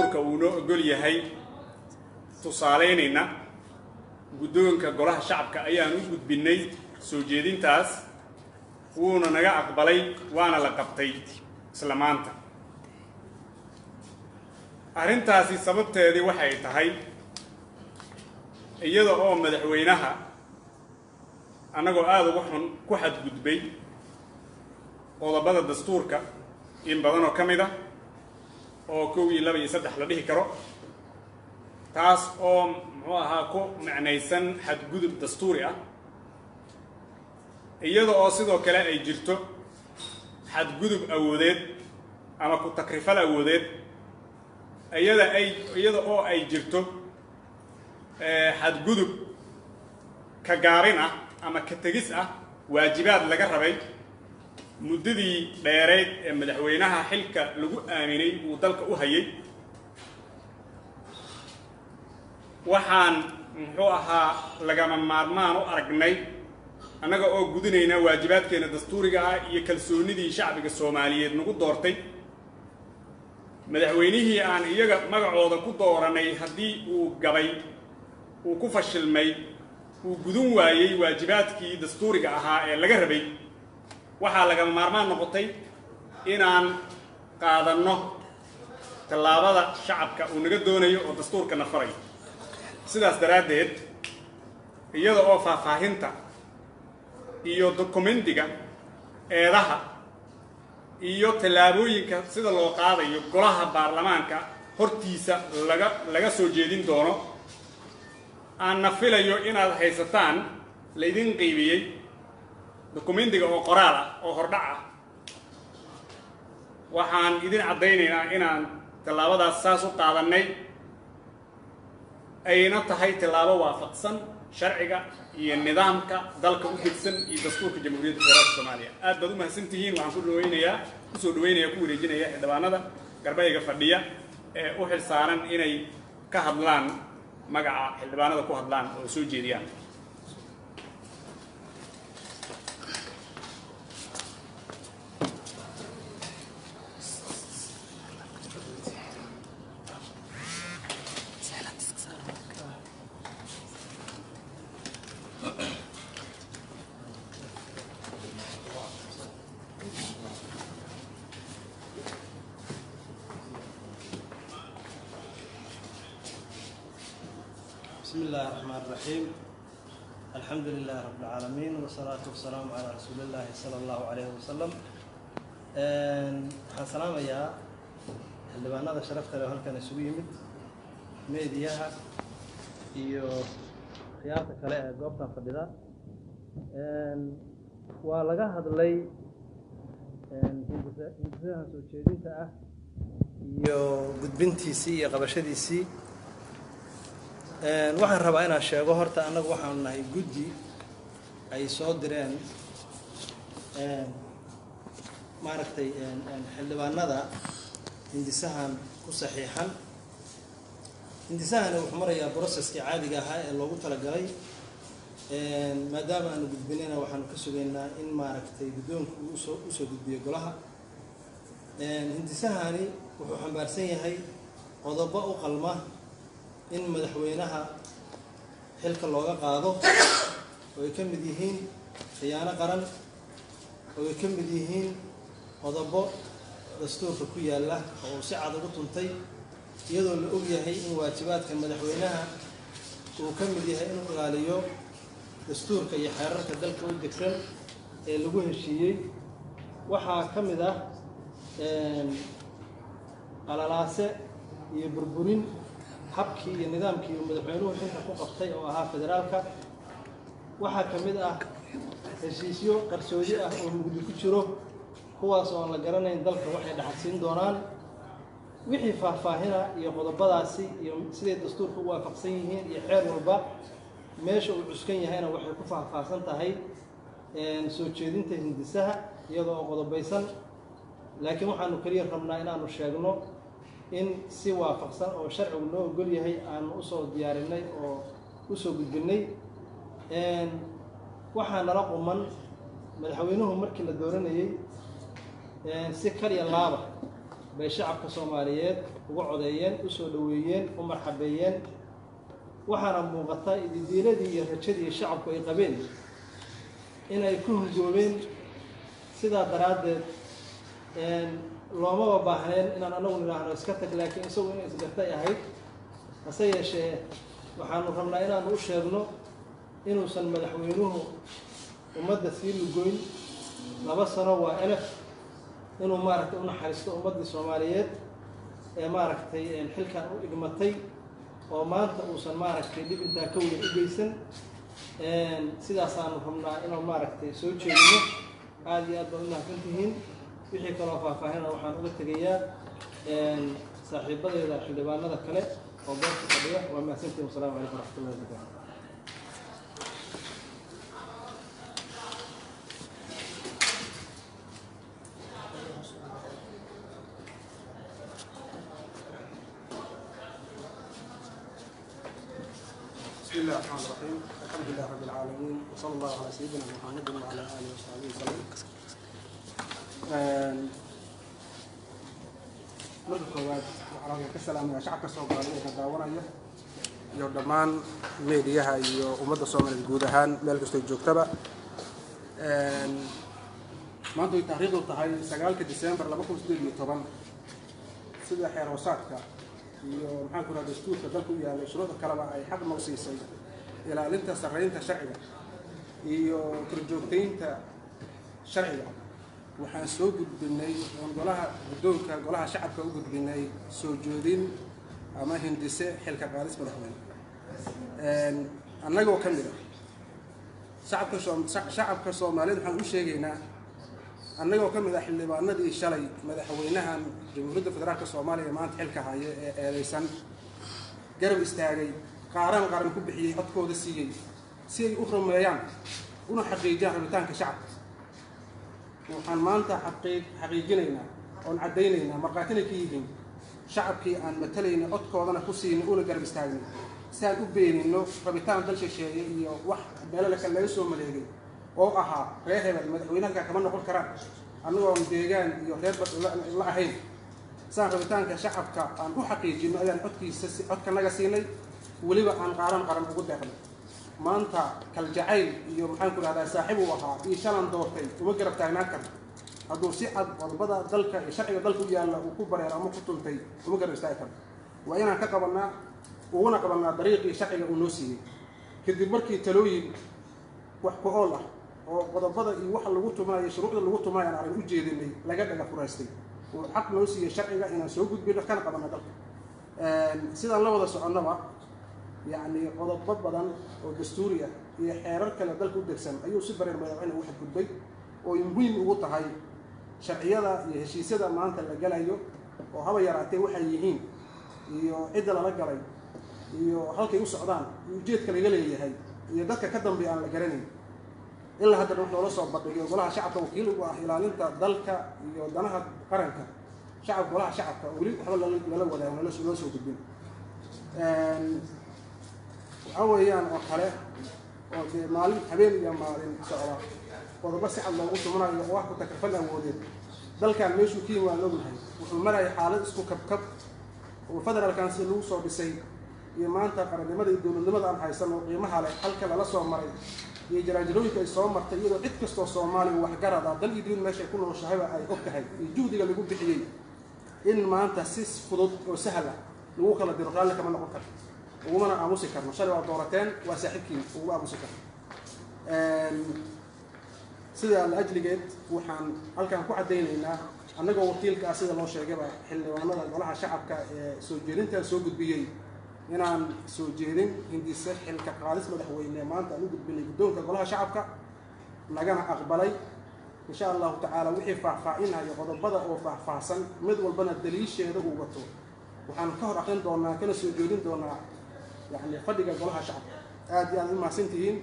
dastuurka uu noo ogol yahay tusaaleynayna guddoonka golaha shacabka ayaan u gudbinay soo jeedintaas wuuna naga aqbalay waana la qabtay isla maanta. arrintaasi sababteedii waxay tahay iyada oo madaxweynaha annagoo aad uga xun ku xadgudbay qodobada dastuurka in badan oo ka mid ah oo 1 iyo 2 iyo 3 la dhihi karo, taas oo muxuu ahaa ku macnaysan xadgudub dastuuri ah, iyada oo sidoo kale ay jirto xadgudub awoodeed ama ku takrifal awoodeed, iyada oo ay jirto xadgudub ka gaarin ah ama ka tegis ah waajibaad laga rabay muddadii dheereed ee madaxweynaha xilka lagu aaminay uu dalka u hayay. waxaan muxuu ahaa lagama maarmaan u aragnay annaga oo gudinayna waajibaadkeena dastuuriga ah iyo kalsoonidii shacbiga Soomaaliyeed nagu doortay, madaxweynihii aan iyaga magacooda ku dooranay haddii uu gabay uu ku fashilmay uu gudun waayay waajibaadkii dastuuriga ahaa ee laga rabay, waxaa lagama maarmaan noqotay inaan qaadanno tallaabada shacabka uu naga doonayo oo dastuurka na faray. sidaas daraaddeed iyada oo faahfaahinta iyo dokumentiga eedaha iyo tallaabooyinka sida loo qaadayo golaha baarlamaanka hortiisa laga soo jeedin doono aan filayo inaad haysataan la idin qiibiyay dokumentiga oo qoraal ah oo hordhac ah. waxaan idin caddaynaynaa inaan tallaabadaas saas u qaadanay ayna tahay tallaabo waafaqsan sharciga iyo nidaamka dalka u degsan iyo dastuurka jamhuuriyadda federaalka Soomaaliya. aad baad u mahadsantihiin. waxaan ku soo dhaweynayaa ku wareejinayaa xildhibaanada garbayga fadhiya ee u xilsaaran inay ka hadlaan magaca xildhibaanada ku hadlaan oo soo jeediyaan. بسم الله الرحمن الرحيم. الحمد لله رب العالمين والصلاة والسلام على رسول الله صلى الله عليه وسلم. السلام يا xildhibaanada sharafta leh halkan isugu yimid, meediyaha iyo khiyaarta kale ee goobtan fadhida. waa laga hadlay hindisaha soo jeedinta ah iyo gudbintiisii iyo qabashadiisii. waxaan rabaa inaan sheego horta annagu waxaanu nahay guddi ay soo direen maaragtay xildhibaanada hindisahan ku saxiixan. hindisahani wuxuu marayaa processkii caadiga ahaa ee loogu talagalay. maadaama aanu gudbinayna waxaanu ka sugaynaa in maaragtay guddoonku usoo gudbiyo golaha. hindisahani wuxuu xambaarsan yahay qodobo u qalma in madaxweynaha xilka looga qaado, oo ay ka mid yihiin khiyaano qaran, oo ay ka mid yihiin qodobo dastuurka ku yaalla oo uu si cad ugu tuntay, iyadoo la og yahay in waajibaadka madaxweynaha uu ka mid yahay inuu ilaaliyo dastuurka iyo xeerarka dalka u degsan ee lagu heshiiyey. waxaa ka mid ah qalalaase iyo burburin habkii iyo nidaamkii uu madaxweynuhu xilka ku qabtay oo ahaa federaalka. waxaa ka mid ah heshiisyo qarsoodi ah oo mugdi ku jiro, kuwaas oo aan la garanayn dalka waxay dhaxalsiin doonaan. wixii faahfaahina iyo qodobadaasi iyo siday dastuurka u waafaqsan yihiin iyo xeer walba meesha uu cuskan yahayna waxay ku faahfaahsan tahay soo jeedinta hindisaha iyadoo oo qodobaysan. laakiin waxaanu kaliya rabnaa inaanu sheegno in si waafaqsan oo sharcigu noo ogol yahay aanu usoo diyaarinay oo usoo gudbinay. waxaa nala quman madaxweynuhu markii la dooranayay si kaliya laaba bay shacabka Soomaaliyeed uga codeeyeen u soo dhaweeyeen u marxabeeyeen waxaana muuqata ididiiladii iyo rajadii shacabku ay qabeen in ay ku hungoobeen sidaa daraaddeed looma baahneen inaan anagu nidhaahno iska tag laakiin isagu inay isgartay ahayd hase yeeshee waxaanu rabnaa inaanu u sheegno inuusan madaxweynuhu ummadda sii lugoyn 2 sano waa elef inuu maaragtay u naxariisto ummaddii Soomaaliyeed ee maaragtay xilkan u igmatay oo maanta uusan maaragtay dib intaa ka weyn u geysan sidaasaanu rabnaa inuu maaragtay soo jeedino aad iyo aad baa u mahadsantihiin wixii kaloo faahfaahina waxaan uga tegayaa saaxiibadeeda xildhibaanada kale oo goobta fadhiya waa mahadsantihiin wasalaamu calaykum waraxmatullahi wabarakaatu بسم الله الرحمن الرحيم الحمد لله رب العالمين وصلى الله على سيدنا محمد وعلى اله وصحبه وسلم marka koowaad waxaan ka salaamayaa shacabka Soomaaliyeed ee daawanaya iyo dhammaan meediyaha iyo ummadda Soomaaliyeed guud ahaan meel kasta ay joogtaba maanta ay taariikhdu tahay 9 December 2018 sida xeer hoosaadka iyo maxaan ku raadin dastuurka dalku yaallay shuruucda kaleba ay xaq noo siisay ilaalinta sarreynta sharciga iyo korjoogteynta sharciga waxaan soo gudbinay golaha guddoonka golaha shacabka u gudbinay soo joodin ama hindise xilka qaadis madaxweyne annagoo ka mid ah shacabka Soomaaliyeed waxaan u sheegaynaa annagoo ka mid ah xildhibaanadii shalay madaxweynahan Jamhuuriyadda Federaalka Soomaaliya maanta xilka haya ee eedeysan garab istaagay qaran ku bixiyay codkooda siiyay si ay u rumeeyaan una xaqiijiyaan rabitaanka shacabka waxaan maanta xaqiijinaynaa oon cadaynaynaa marqaatina ka yihiin shacabkii aan matalayna codkoodana ku siinay una garab istaagnay si aan u beenino rabitaan dal shisheeye iyo wax meelo kale laga soo maleegay oo ahaa reer hebel madaxweynaha kama noqon karaan annagoo deegaan iyo reer la ahayn saan rabitaanka shacabka aan u xaqiijino ayaan codka naga siinay weliba aan qaran ugu deeqnay maanta kal jacayl iyo maxaan ku rahdaa saaxiib uu ahaa iyo shalan doortay uma garab taagnaan karno hadduu si cad qodobada dalka iyo sharciga dalku yaalla uu ku bareero ama ku tuntay uma garab istaagi karno waa inaan ka qabanaa uguna qabanaa dariiqii sharciga uu noo siiyey kadib markii talooyin wax ku ool ah oo qodobada iyo waxa lagu tumayo shuruucda lagu tumayo aan arrin u jeedinay laga dhaga furaystay oo xaq noo siiyey sharciga inaan soo gudbino kana qabanno dalka sidaan la wada soconnaba يعني qodob badan oo dastuuri ah iyo xeerar kale dalka u degsan ayuu si bareer madaxweyne u xadgudbay oo muhiim ugu tahay sharciyada iyo heshiisyada maanta la galayo oo haba yaraatee waxay yihiin iyo cidda lala galay iyo halkay u socdaan iyo ujeedka laga leeyahay iyo dadka ka dambeeya aan la garanayn ilaa hadda wax loola soo bandhigo golaha shacabka wakiil ugu ah ilaalinta dalka iyo danaha qaranka golaha shacabka weli waxba lala wadaago loo soo gudbin awayaan oo kale oo maalin habeen iyo maalin socda qodobo si cad loogu tumanayo oo wax ku takrifal awoodeed dalkan meeshuu ka yimaado ognahay wuxuu maraya xaalad isku kabkab oo federaalkan si lagu soo dhisay iyo maanta qarannimada iyo dowladnimada aan haysan oo qiimaha leh halka lala soo maray iyo jaraanjarooyinka ay soo martay iyadoo cid kastoo Soomaali wax garada dal iyo diin meesha ku noolshahayba ay og tahay iyo juhdiga lagu bixiyay in maanta si fudud oo sahal ah lagu kala diro raalli kama noqon karo ومن أموسي كرنا شري ودورتين وساحبكين وأموسي كرنا سيدا لأجل جد وحن هل كان كو عدينا أنا جو وكيل كأسيد الله شيء جبا حل وأنا ولا شعب كسوجيرين تسوجد بيجي هنا سوجيرين هندي سح الكقالس مدحوين ما أنت نوجد بني بدون كقولها شعب ك لجنا أقبلي إن شاء الله تعالى وحي فعفعينها يقضى بدأ وفعفعسن مد والبنا الدليش هذا هو بطل وحن كهر أخين دونا كنا سوجيرين دونا يعني فدق قولها شعب آدي أنا ما سنتين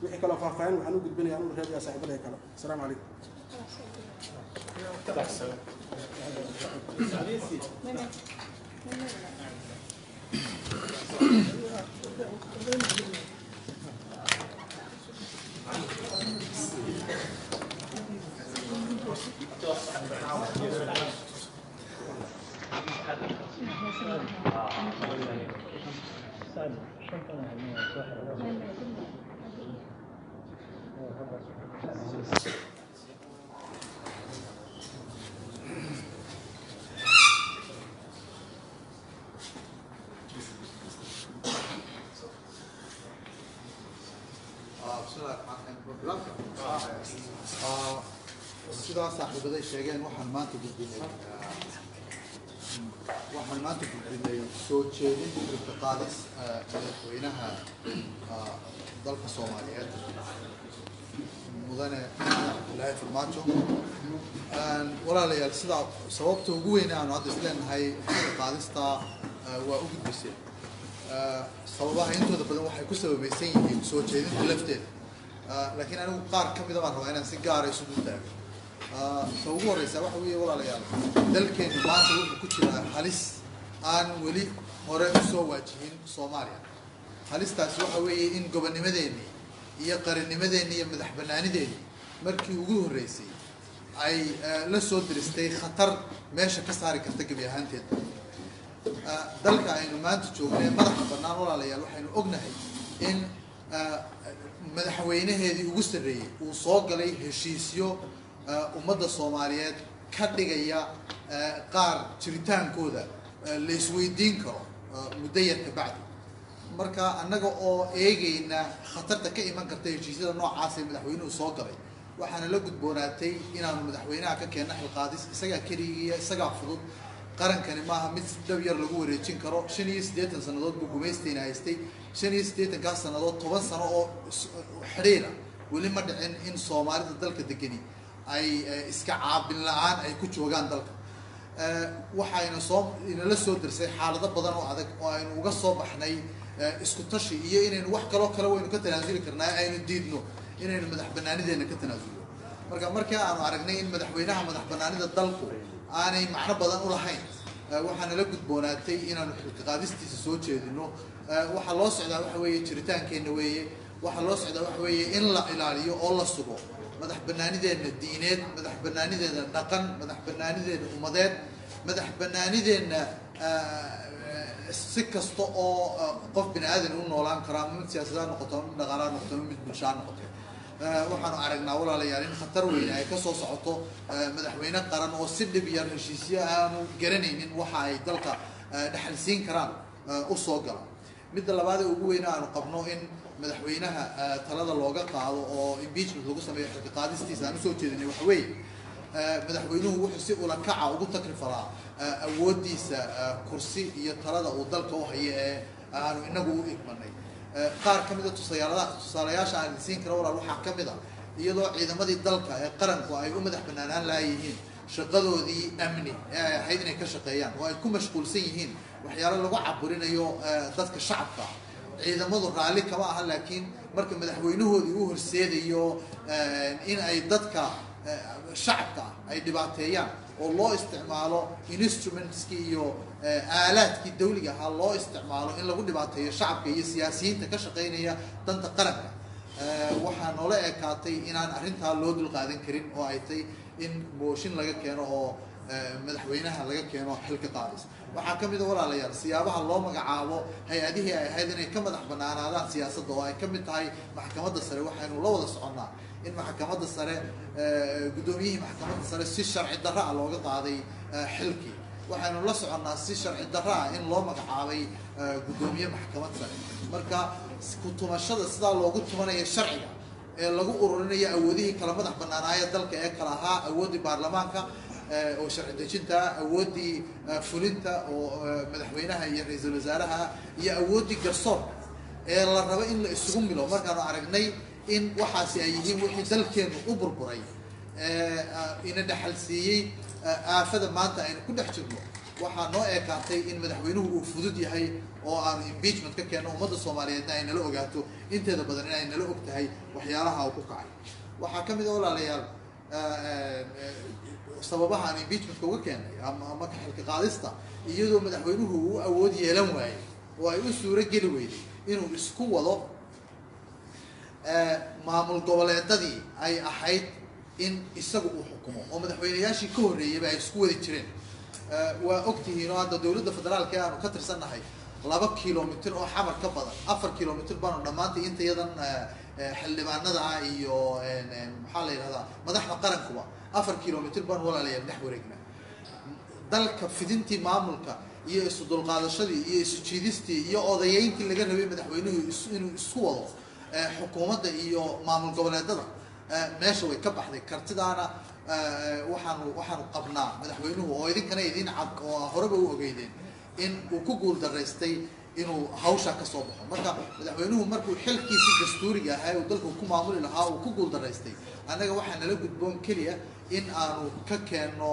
وحكي كلا فاهمين وحنود البنية أنا وهذا يا صاحب الله كلا السلام عليكم. sidaa saaxiibaday sheegeen waxaan maanta gudbinay soo jeedin xilka qaadis madaxweynaha dalka Soomaaliyeed mudane Abdullaahi Farmaajo walaalayaal sidaa sababta ugu weyn aan hadda isleenahay xilka qaadista waa u gudbisay sababaha intooda badan waxay ku sababaysan yihiin soo jeedinta lafteeda laakiin anigu qaar ka mid ah baan rabaa inaan si gaar ah isugu taago ta ugu horeysa waxa weeye walaalayaal dalkeenu maanta wuxuu ku jiraa halis aan weli hore usoo waajihin Soomaaliya halistaasi waxa weeye in gobonnimadeennii iyo qarannimadeennii iyo madax bannaanideennii markii ugu horreysay ay la soo diristay khatar meesha ka saari karta gebi ahaanteed dalka aynu maanta joognay madaxa bannaan walaalayaal waxaynu ognahay in madaxweynaheedii ugu sarreeyey uu soo galay heshiisyo ummadda Soomaaliyeed ka dhigaya qaar jiritaankooda la isweydiin karo muddo yar ka bacdi marka annaga oo eegayna khatarta ka iman karta heshiisyada noocaas ee madaxweynuhu soo galay waxaana la gudboonaatay inaanu madaxweynaha ka keenno xilqaadis isagaa keligiiya isagaa fudud qarankani maaha mid si dhab yar lagu wareejin karo 85 sannadood buu gumaysteena haystay 85 sannadood 10 sano oo xiriira weli ma dhicin in Soomaalida dalka degani ay iska caabin la'aan ay ku joogaan dalka waxayna inala soo dirsay xaalado badan oo adag oo aynu uga soo baxnay isku tashi iyo inaynu wax kale waynu ka tanaasuli karnaa aynu diidno inaynu madax bannaanideena ka tanaasulno markii aanu aragnay in madaxweynaha madax bannaanida dalku aanay macno badan u lahayn waxaana la gudboonaatay inaanu xilka qaadistiisa soo jeedino waxa loo socdaa waxa weeye jiritaankeenna weeye waxa loo socdaa waxa weeye in la ilaaliyo oo la sugo madax bannaanideena diineed madax bannaanideena dhaqan madax bannaanideena ummadeed madax bannaanideena si kasta oo qof bini aadan u noolaan karaa mid siyaasadeed noqoto mid dhaqaalaha noqoto mid bulsho noqoto waxaanu aragnaa walaalayaal in khatar weyn ay ka soo socoto madaxweyne qaran oo si dhib yar heshiisyo aanu garanaynin waxa ay dalka dhaxalsiin karaan u soo gala midda labaad ee ugu weyn aanu qabno in madaxweynaha talada looga qaado oo impeachment lagu sameeyo xilka qaadistiisa aan soo jeedinay waxa weeye madaxweynuhu wuxuu si ula kaca ugu takrifalaa awoodiisa kursi iyo talada uu dalka u hayo ee aanu inagu u igmanay qaar ka mid ah tusaalayaasha aan siin karo walaal waxaa ka mid ah iyadoo ciidamadii dalka ee qaranku ay u madax bannaanaan lahayihiin shaqadoodii amni ee ay ahayd inay ka shaqeeyaan oo ay ku mashquulsan yihiin waxyaalo lagu caburinayo dadka shacabka ciidamadu raalli kama aha laakiin marka madaxweynahoodii u horseedayo in ay dadka shacabka ay dhibaateeyaan oo loo isticmaalo instrumentskii iyo aalaadkii dawliga ahaa loo isticmaalo in lagu dhibaateeyo shacabka iyo siyaasiyiinta ka shaqeynaya danta qaranka waxaa noola ekaatay inaan arrintaa loo dulqaadan karin oo ay tahay in mooshin laga keeno oo madaxweynaha laga keeno xilka qaadis waxaa ka mid ah walaalayaal siyaabaha loo magacaabo hay-adihii ay ahayd inay ka madax bannaanaadaan siyaasadda oo ay ka mid tahay maxkamadda sare waxaynu la wada soconnaa in maxkamadda sare guddoomiyihii maxkamadda sare si sharci darro ah looga qaaday xilkii waxaynu la soconnaa si sharci darro ah in loo magacaabay guddoomiye maxkamad sare marka ku tumashada sidaa loogu tumanayo sharciga ee lagu ururinayo awoodihii kala madax bannaanaaya dalka ee kala ahaa awooddii baarlamaanka oo sharci dejinta awooddii fulinta oo madaxweynaha iyo ra-iisul wasaaraha iyo awooddii garsoorka ee la rabo in la isugu milo markaanu aragnay in waxaasi ay yihiin wixii dalkeenu u burburay ina dhaxalsiiyey aafada maanta aynu ku dhex jirno waxaa noo ekaatay in madaxweynuhu uu fudud yahay oo aanu impeachment ka keenno ummadda Soomaaliyeedna ay nala ogaato inteeda badan inay nala og tahay waxyaalaha uu ku kacay waxaa ka mid ah walaalayaal sababaha aan impeachmentka uga keenay ama ka xilka qaadista iyadoo madaxweynuhu uu awood yeelan waayay oo ay u suuro geli weyday inuu isku wado maamul goboleedadii ay ahayd in isagu uu xukumo oo madaxweynayaashii ka horreeyayba ay isku wadi jireen وأكتهين هذا دولة الفدرال كانوا كتر سنة هاي 2 كيلومتر أو حمر كبدا 4 كيلومتر بانو دمانتي أنت يدن حلبانada iyo maxaa la yiraahdaa madaxda qarankuba 4 kilomitir baan walaalayaal dhex wareegnaa dalka fidintii maamulka iyo isu dulqaadashadii iyo isu jiidistii iyo odayeyntii laga rabay madaxweynuhu inuu isku wado xukuumadda iyo maamul goboleedada meesha way ka baxday kartidaana waxaanu qabnaa madaxweynuhu oo idinkana idin cad oo horeba u ogeydeen in uu ku guul daraystay inuu hawsha ka soo baxo marka madaxweynuhu markuu xilkiisa dastuuriga ahaa uu dalku ku maamuli lahaa uu ku guul daraystay anaga waxaan nala gudboon kaliya in aanu ka keenno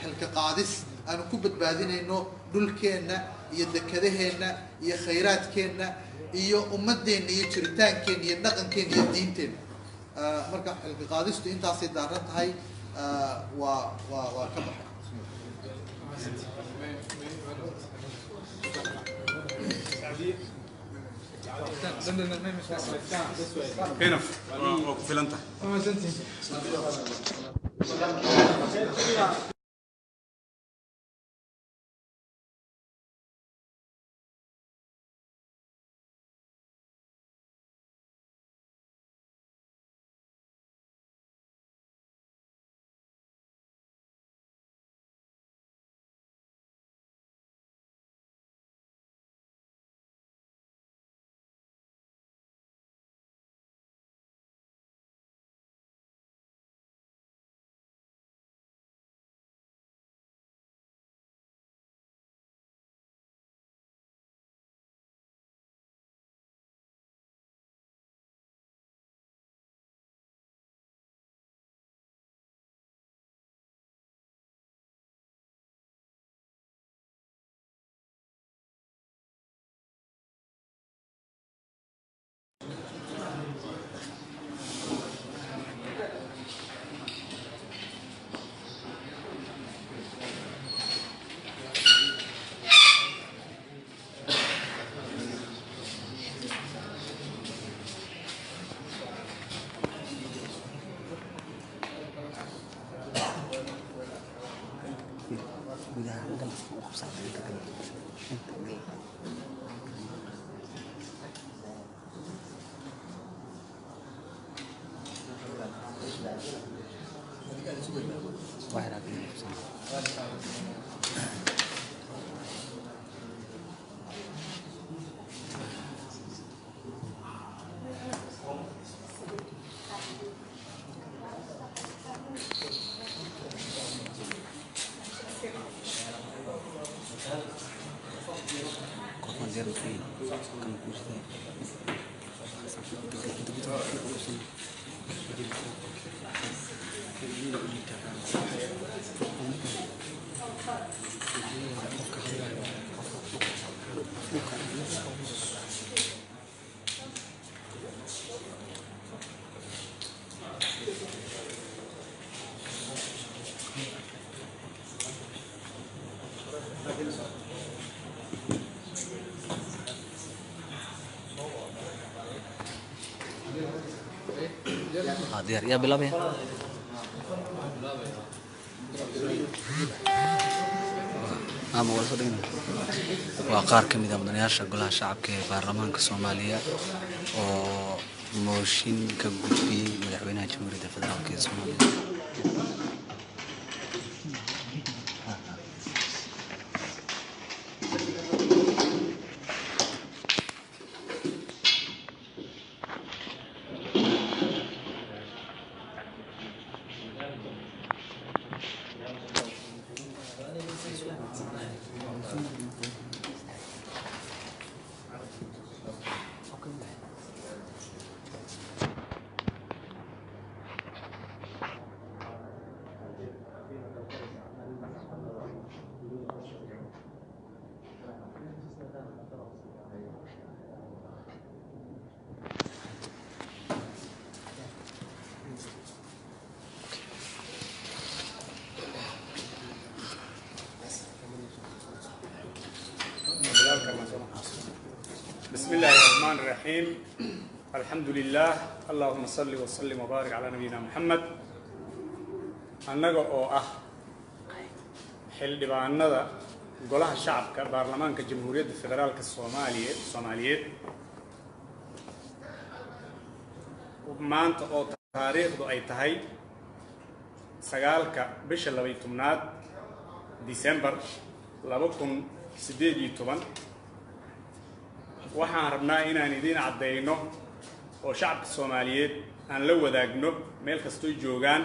xilka qaadis aanu ku badbaadinayno dhulkeenna iyo dekadaheena iyo khayraadkeena iyo ummadeena iyo jiritaankeena iyo dhaqankeena iyo diinteena marka xilka qaadistu intaasay daaran tahay waa ka baxay كينف وفلنتا Hadir ya bilaab ya ama wala soo dhigna waa qaar ka mid ah mudanayaasha golaha shacabka ee baarlamaanka Soomaaliya oo mooshin ka gudbiyay madaxweynaha Jamhuuriyadda Federaalka ee Soomaaliya بسم الله الرحمن الرحيم الحمد لله اللهم صل وسلم وبارك على نبينا محمد annaga oo ah xildhibaanada golaha shacabka baarlamaanka jamhuuriyadda federaalka Soomaaliyeed maanta oo taariikhdu ay tahay 9 bisha 12 December 2018 waxaan rabnaa inaan idin cadeyno oo shacabka Soomaaliyeed aan la wadaagno meel kastoo joogaan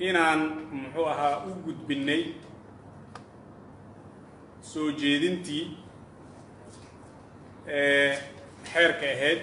inaan muxuu ahaa u gudbinay soo jeedintii xeerka ahayd